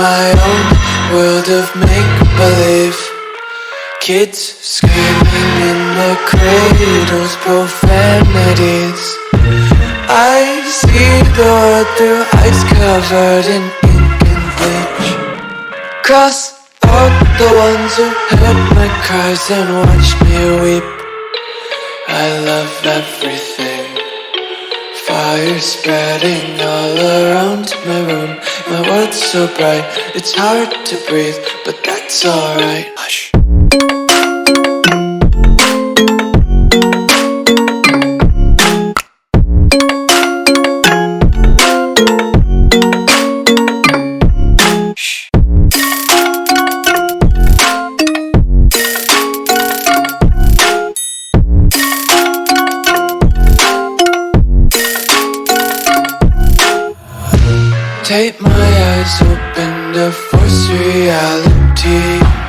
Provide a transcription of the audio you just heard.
my own world of make-believe. Kids screaming in their cradles, profanities. I see the world through ice covered in ink and bleach. Cross out the ones who heard my cries and watched me weep. I love everything. Fire spreading all around my room. My world's so bright, it's hard to breathe, but that's alright. Hush. Take my eyes open to force reality.